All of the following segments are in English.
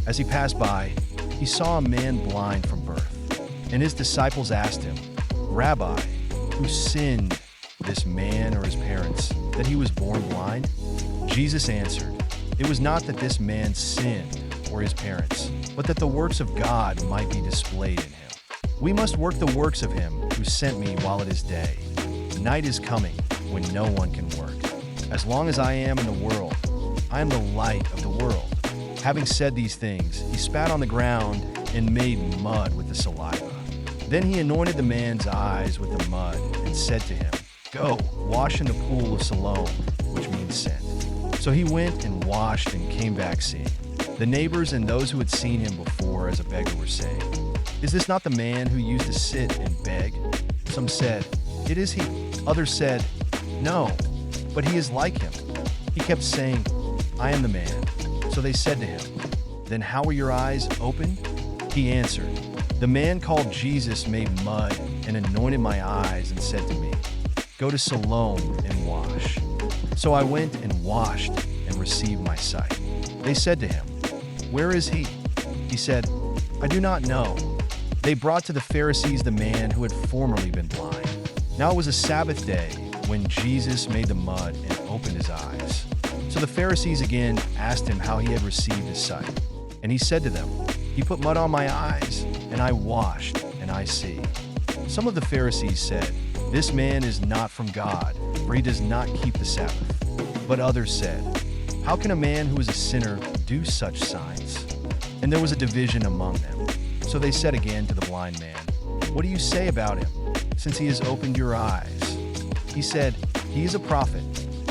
As he passed by, he saw a man blind from birth. And his disciples asked him, "Rabbi, who sinned, this man or his parents, that he was born blind?" Jesus answered, "It was not that this man sinned or his parents, but that the works of God might be displayed in him. We must work the works of him who sent me while it is day. Night is coming when no one can work. As long as I am in the world, I am the light of the world." Having said these things, he spat on the ground and made mud with the saliva. Then he anointed the man's eyes with the mud and said to him, "Go, wash in the pool of Siloam," which means sent. So he went and washed and came back seeing. The neighbors and those who had seen him before as a beggar were saying, "Is this not the man who used to sit and beg?" Some said, "It is he." Others said, "No, but he is like him." He kept saying, "I am the man." So they said to him, "Then how were your eyes opened?" He answered, "The man called Jesus made mud and anointed my eyes and said to me, 'Go to Siloam and wash.' So I went and washed and received my sight." They said to him, "Where is he?" He said, "I do not know." They brought to the Pharisees the man who had formerly been blind. Now it was a Sabbath day when Jesus made the mud and opened his eyes. So the Pharisees again asked him how he had received his sight. And he said to them, "He put mud on my eyes, and I washed, and I see." Some of the Pharisees said, "This man is not from God, for he does not keep the Sabbath." But others said, "How can a man who is a sinner do such signs?" And there was a division among them. So they said again to the blind man, "What do you say about him, since he has opened your eyes?" He said, "He is a prophet."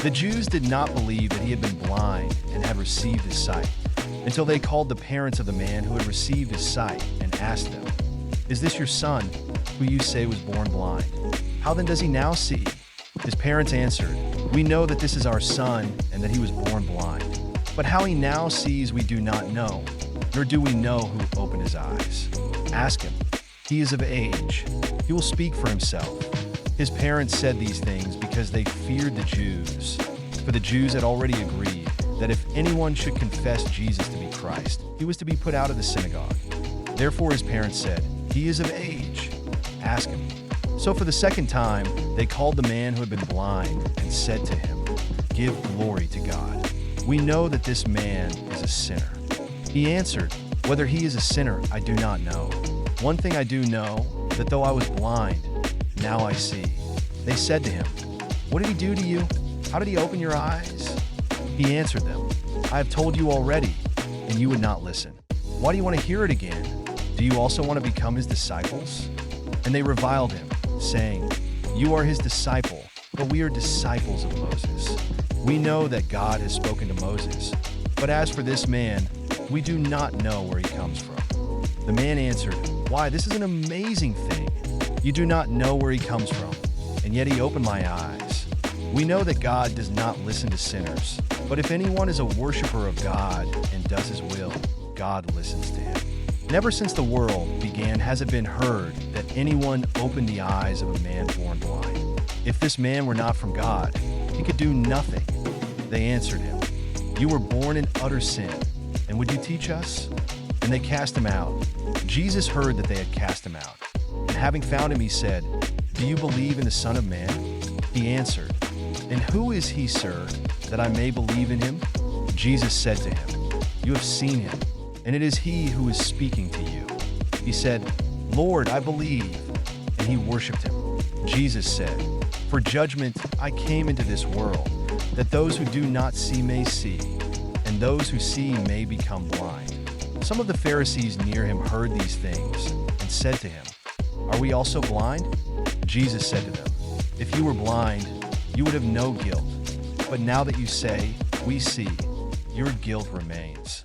The Jews did not believe that he had been blind and had received his sight, until they called the parents of the man who had received his sight and asked them, "Is this your son, who you say was born blind? How then does he now see?" His parents answered, "We know that this is our son and that he was born blind. But how he now sees we do not know, nor do we know who opened his eyes. Ask him. He is of age. He will speak for himself." His parents said these things because they feared the Jews. For the Jews had already agreed that if anyone should confess Jesus to be Christ, he was to be put out of the synagogue. Therefore his parents said, "He is of age. Ask him." So for the second time, they called the man who had been blind and said to him, "Give glory to God. We know that this man is a sinner." He answered, "Whether he is a sinner, I do not know. One thing I do know, that though I was blind, now I see." They said to him, "What did he do to you? How did he open your eyes?" He answered them, "I have told you already, and you would not listen. Why do you want to hear it again? Do you also want to become his disciples?" And they reviled him, saying, "You are his disciple, but we are disciples of Moses. We know that God has spoken to Moses. But as for this man, we do not know where he comes from." The man answered, "Why, this is an amazing thing. You do not know where he comes from, and yet he opened my eyes. We know that God does not listen to sinners, but if anyone is a worshiper of God and does his will, God listens to him. Never since the world began has it been heard that anyone opened the eyes of a man born blind. If this man were not from God, he could do nothing." They answered him, "You were born in utter sin, and would you teach us?" And they cast him out. Jesus heard that they had cast him out. And having found him, he said, "Do you believe in the Son of Man?" He answered, "And who is he, sir, that I may believe in him?" Jesus said to him, "You have seen him, and it is he who is speaking to you." He said, "Lord, I believe." And he worshipped him. Jesus said, "For judgment I came into this world, that those who do not see may see, and those who see may become blind." Some of the Pharisees near him heard these things and said to him, "Are we also blind?" Jesus said to them, "If you were blind, you would have no guilt. But now that you say, 'We see,' your guilt remains."